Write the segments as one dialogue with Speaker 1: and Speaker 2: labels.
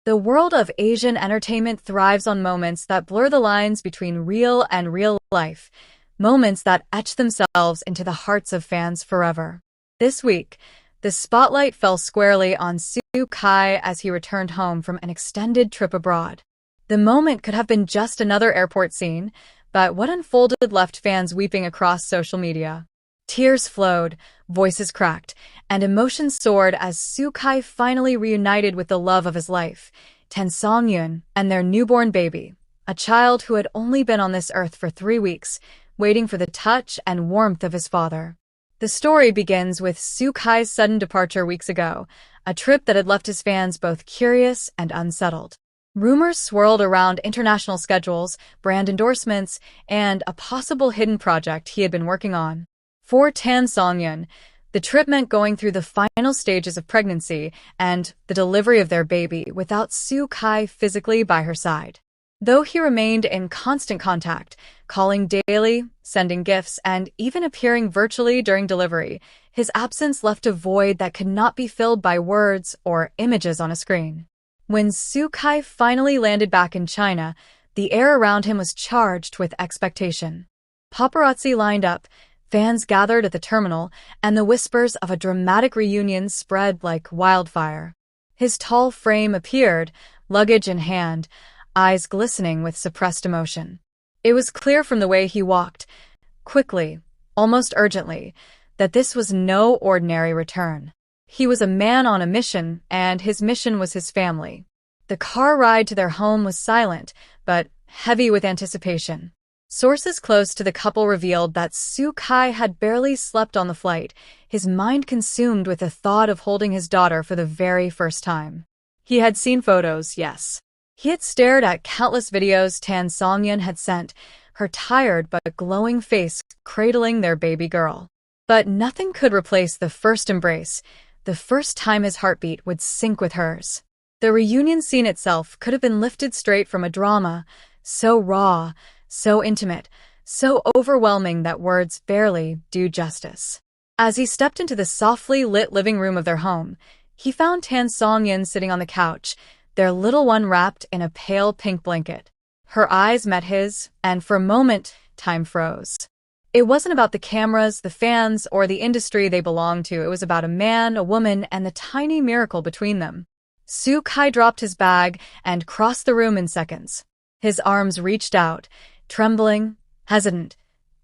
Speaker 1: The world of Asian entertainment thrives on moments that blur the lines between real and real life, moments that etch themselves into the hearts of fans forever. This week, the spotlight fell squarely on Soo Kai as he returned home from an extended trip abroad. The moment could have been just another airport scene, but what unfolded left fans weeping across social media. Tears flowed, voices cracked, and emotions soared as Soo Kai finally reunited with the love of his life, Tan Songyun, and their newborn baby, a child who had only been on this earth for 3 weeks, waiting for the touch and warmth of his father. The story begins with Soo Kai's sudden departure weeks ago, a trip that had left his fans both curious and unsettled. Rumors swirled around international schedules, brand endorsements, and a possible hidden project he had been working on. For Tan Songyun, the trip meant going through the final stages of pregnancy and the delivery of their baby without Soo Kai physically by her side. Though he remained in constant contact, calling daily, sending gifts, and even appearing virtually during delivery, his absence left a void that could not be filled by words or images on a screen. When Soo Kai finally landed back in China, the air around him was charged with expectation. Paparazzi lined up, fans gathered at the terminal, and the whispers of a dramatic reunion spread like wildfire. His tall frame appeared, luggage in hand, eyes glistening with suppressed emotion. It was clear from the way he walked, quickly, almost urgently, that this was no ordinary return. He was a man on a mission, and his mission was his family. The car ride to their home was silent, but heavy with anticipation. Sources close to the couple revealed that Soo Kai had barely slept on the flight, his mind consumed with the thought of holding his daughter for the very first time. He had seen photos, yes. He had stared at countless videos Tan Songyun had sent, her tired but glowing face cradling their baby girl. But nothing could replace the first embrace, the first time his heartbeat would sync with hers. The reunion scene itself could have been lifted straight from a drama, so raw, so intimate, so overwhelming that words barely do justice. As he stepped into the softly lit living room of their home, he found Tan Songyun sitting on the couch, their little one wrapped in a pale pink blanket. Her eyes met his, and for a moment, time froze. It wasn't about the cameras, the fans, or the industry they belonged to. It was about a man, a woman, and the tiny miracle between them. Soo Kai dropped his bag and crossed the room in seconds. His arms reached out, trembling, hesitant,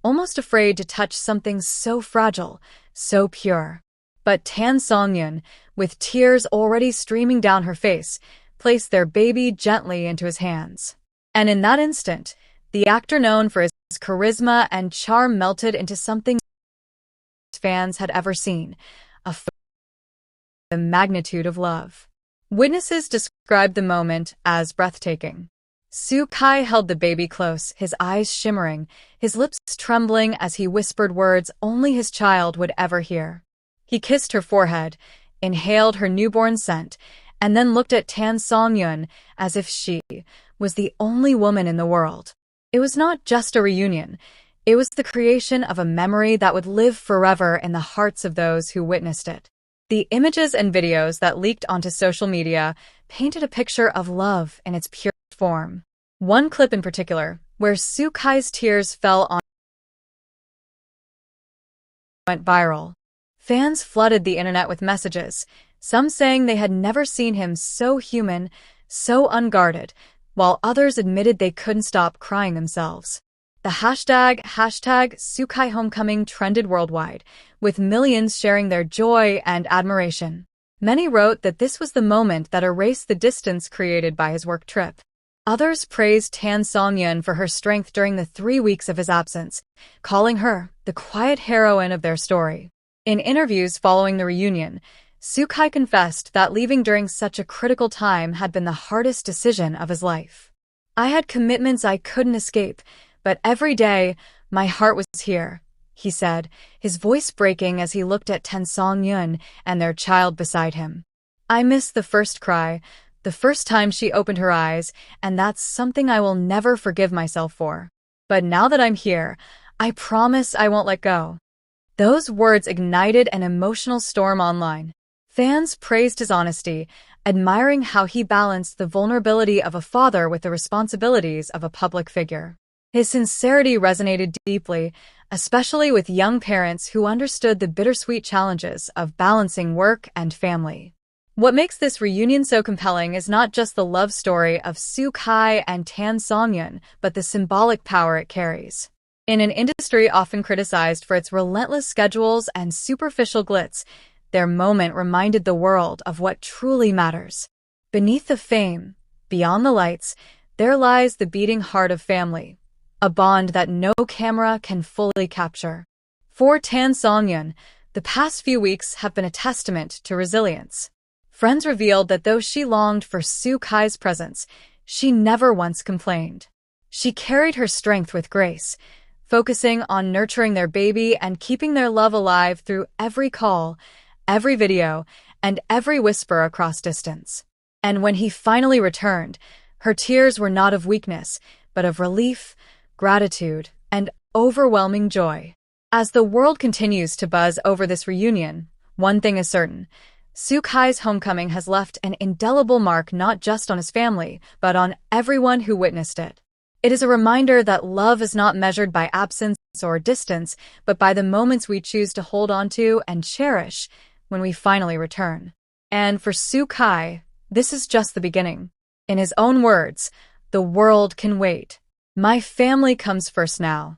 Speaker 1: almost afraid to touch something so fragile, so pure. But Tan Songyun, with tears already streaming down her face, placed their baby gently into his hands. And in that instant, the actor known for his charisma and charm melted into something fans had ever seen, the magnitude of love. Witnesses described the moment as breathtaking. Soo Kai held the baby close, his eyes shimmering, his lips trembling as he whispered words only his child would ever hear. He kissed her forehead, inhaled her newborn scent, and then looked at Tan Songyun as if she was the only woman in the world. It was not just a reunion. It was the creation of a memory that would live forever in the hearts of those who witnessed it. The images and videos that leaked onto social media painted a picture of love in its purest form. One clip in particular, where Soo Kai's tears fell on, went viral. Fans flooded the internet with messages, some saying they had never seen him so human, so unguarded, while others admitted they couldn't stop crying themselves. The hashtag #SooKaiHomecoming trended worldwide, with millions sharing their joy and admiration. Many wrote that this was the moment that erased the distance created by his work trip. Others praised Tan Songyun for her strength during the 3 weeks of his absence, calling her the quiet heroine of their story. In interviews following the reunion, Soo Kai confessed that leaving during such a critical time had been the hardest decision of his life. "I had commitments I couldn't escape, but every day, my heart was here," he said, his voice breaking as he looked at Tan Songyun and their child beside him. "I missed the first cry, the first time she opened her eyes, and that's something I will never forgive myself for. But now that I'm here, I promise I won't let go." Those words ignited an emotional storm online. Fans praised his honesty, admiring how he balanced the vulnerability of a father with the responsibilities of a public figure. His sincerity resonated deeply, especially with young parents who understood the bittersweet challenges of balancing work and family. What makes this reunion so compelling is not just the love story of Soo Kai and Tan Songyun, but the symbolic power it carries. In an industry often criticized for its relentless schedules and superficial glitz, their moment reminded the world of what truly matters. Beneath the fame, beyond the lights, there lies the beating heart of family, a bond that no camera can fully capture. For Tan Songyun, the past few weeks have been a testament to resilience. Friends revealed that though she longed for Soo Kai's presence, she never once complained. She carried her strength with grace, focusing on nurturing their baby and keeping their love alive through every call, every video, and every whisper across distance. And when he finally returned, her tears were not of weakness, but of relief, gratitude, and overwhelming joy. As the world continues to buzz over this reunion, one thing is certain: Soo Kai's homecoming has left an indelible mark not just on his family, but on everyone who witnessed it. It is a reminder that love is not measured by absence or distance, but by the moments we choose to hold on to and cherish when we finally return. And for Soo Kai, this is just the beginning. In his own words, "The world can wait. My family comes first now."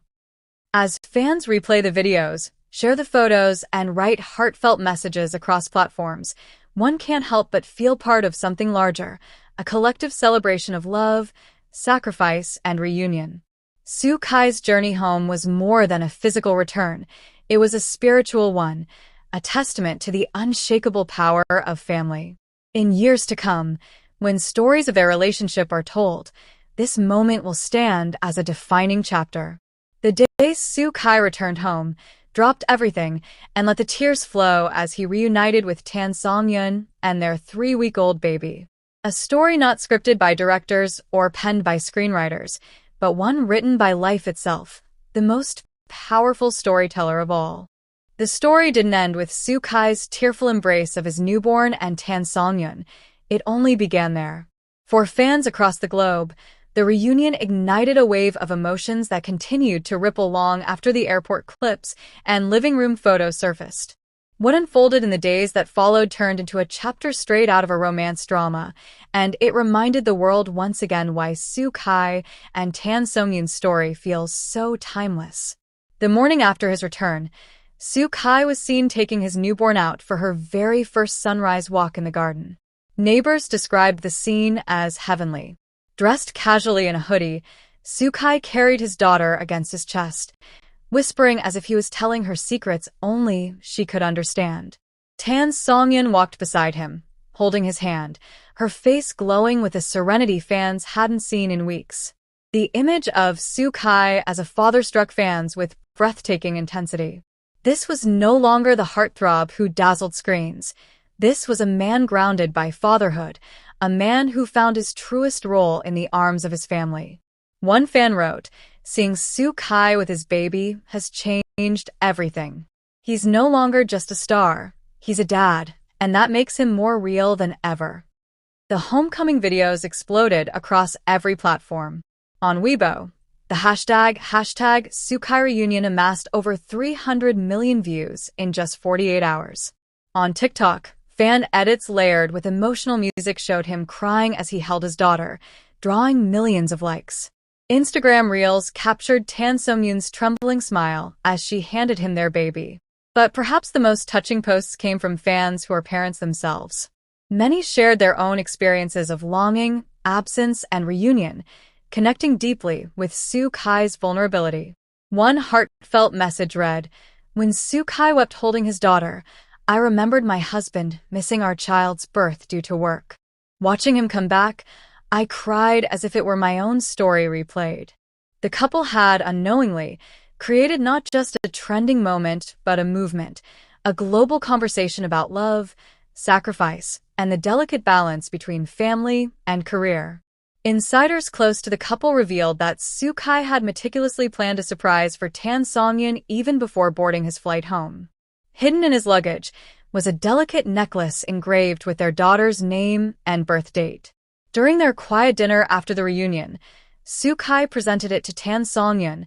Speaker 1: As fans replay the videos, share the photos, and write heartfelt messages across platforms, one can't help but feel part of something larger, a collective celebration of love, sacrifice, and reunion. Soo Kai's journey home was more than a physical return. It was a spiritual one, a testament to the unshakable power of family. In years to come, when stories of their relationship are told, this moment will stand as a defining chapter. The day Soo Kai returned home, dropped everything, and let the tears flow as he reunited with Tan Songyun and their 3-week-old baby. A story not scripted by directors or penned by screenwriters, but one written by life itself, the most powerful storyteller of all. The story didn't end with Soo Kai's tearful embrace of his newborn and Tan Songyun. It only began there. For fans across the globe, the reunion ignited a wave of emotions that continued to ripple long after the airport clips and living room photos surfaced. What unfolded in the days that followed turned into a chapter straight out of a romance drama, and it reminded the world once again why Soo Kai and Tan Songyun's story feels so timeless. The morning after his return, Soo Kai was seen taking his newborn out for her very first sunrise walk in the garden. Neighbors described the scene as heavenly. Dressed casually in a hoodie, Soo Kai carried his daughter against his chest, whispering as if he was telling her secrets only she could understand. Tan Songyun walked beside him, holding his hand, her face glowing with a serenity fans hadn't seen in weeks. The image of Soo Kai as a father struck fans with breathtaking intensity. This was no longer the heartthrob who dazzled screens. This was a man grounded by fatherhood, a man who found his truest role in the arms of his family. One fan wrote, "Seeing Soo Kai with his baby has changed everything. He's no longer just a star, he's a dad, and that makes him more real than ever." The homecoming videos exploded across every platform. On Weibo, the hashtag Soo Kai Reunion amassed over 300 million views in just 48 hours. On TikTok, fan edits layered with emotional music showed him crying as he held his daughter, drawing millions of likes. Instagram Reels captured Tan Songyun's trembling smile as she handed him their baby. But perhaps the most touching posts came from fans who are parents themselves. Many shared their own experiences of longing, absence, and reunion, connecting deeply with Soo Kai's vulnerability. One heartfelt message read, "When Soo Kai wept holding his daughter, I remembered my husband missing our child's birth due to work. Watching him come back, I cried as if it were my own story replayed." The couple had, unknowingly, created not just a trending moment, but a movement, a global conversation about love, sacrifice, and the delicate balance between family and career. Insiders close to the couple revealed that Soo Kai had meticulously planned a surprise for Tan Songyun even before boarding his flight home. Hidden in his luggage, was a delicate necklace engraved with their daughter's name and birth date. During their quiet dinner after the reunion, Soo-kai presented it to Tan Songyun,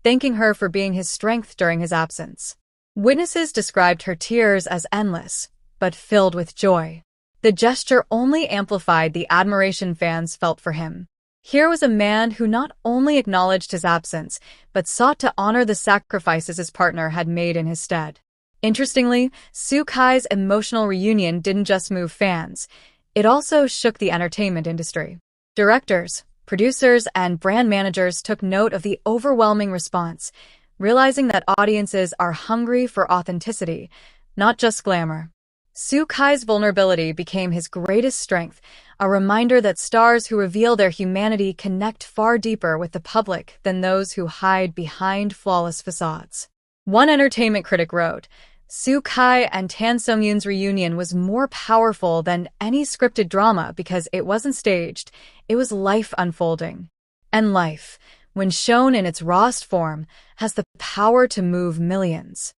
Speaker 1: thanking her for being his strength during his absence. Witnesses described her tears as endless, but filled with joy. The gesture only amplified the admiration fans felt for him. Here was a man who not only acknowledged his absence, but sought to honor the sacrifices his partner had made in his stead. Interestingly, Soo-kai's emotional reunion didn't just move fans, it also shook the entertainment industry. Directors, producers, and brand managers took note of the overwhelming response, realizing that audiences are hungry for authenticity, not just glamour. Soo-kai's vulnerability became his greatest strength, a reminder that stars who reveal their humanity connect far deeper with the public than those who hide behind flawless facades. One entertainment critic wrote, "Soo-kai and Tan Songyun's reunion was more powerful than any scripted drama because it wasn't staged, it was life unfolding. And life, when shown in its rawest form, has the power to move millions."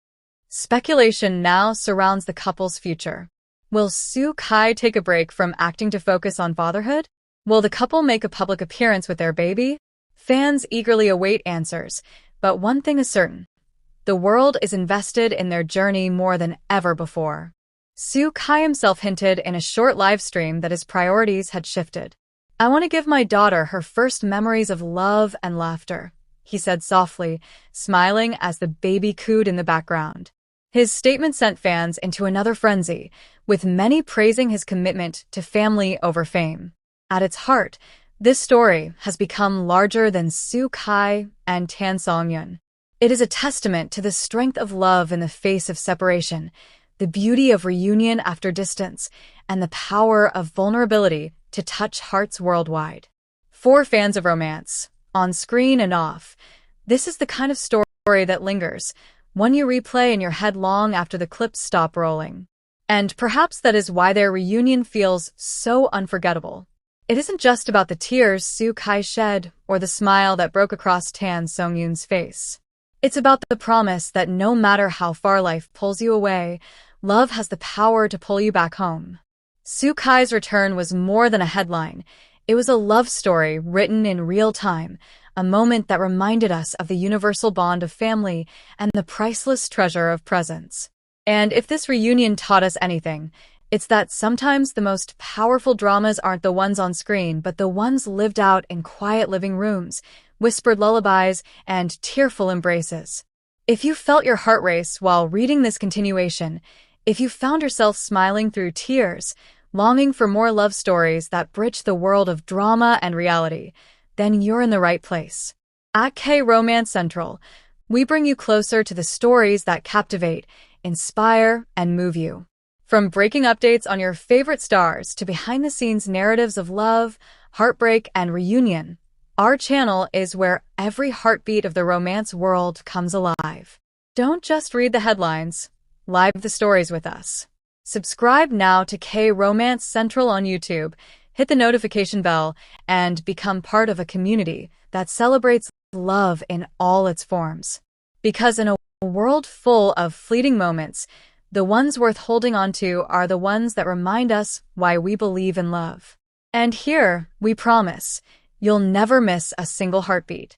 Speaker 1: Speculation now surrounds the couple's future. Will Soo-kai take a break from acting to focus on fatherhood? Will the couple make a public appearance with their baby? Fans eagerly await answers, but one thing is certain. The world is invested in their journey more than ever before. Soo-kai himself hinted in a short livestream that his priorities had shifted. "I want to give my daughter her first memories of love and laughter," he said softly, smiling as the baby cooed in the background. His statement sent fans into another frenzy, with many praising his commitment to family over fame. At its heart, this story has become larger than Soo-kai and Tan Songyun. It is a testament to the strength of love in the face of separation, the beauty of reunion after distance, and the power of vulnerability to touch hearts worldwide. For fans of romance, on screen and off, this is the kind of story that lingers, one you replay in your head long after the clips stop rolling. And perhaps that is why their reunion feels so unforgettable. It isn't just about the tears Soo-kai shed or the smile that broke across Tan Songyun's face. It's about the promise that no matter how far life pulls you away, love has the power to pull you back home. Soo-kai's return was more than a headline. It was a love story written in real time, a moment that reminded us of the universal bond of family and the priceless treasure of presence. And if this reunion taught us anything, it's that sometimes the most powerful dramas aren't the ones on screen, but the ones lived out in quiet living rooms, whispered lullabies, and tearful embraces. If you felt your heart race while reading this continuation, if you found yourself smiling through tears, longing for more love stories that bridge the world of drama and reality, then you're in the right place. At K-Romance Central, we bring you closer to the stories that captivate, inspire, and move you. From breaking updates on your favorite stars to behind-the-scenes narratives of love, heartbreak, and reunion, our channel is where every heartbeat of the romance world comes alive. Don't just read the headlines, live the stories with us. Subscribe now to K-Romance Central on YouTube, hit the notification bell, and become part of a community that celebrates love in all its forms. Because in a world full of fleeting moments, the ones worth holding on to are the ones that remind us why we believe in love. And here, we promise, you'll never miss a single heartbeat.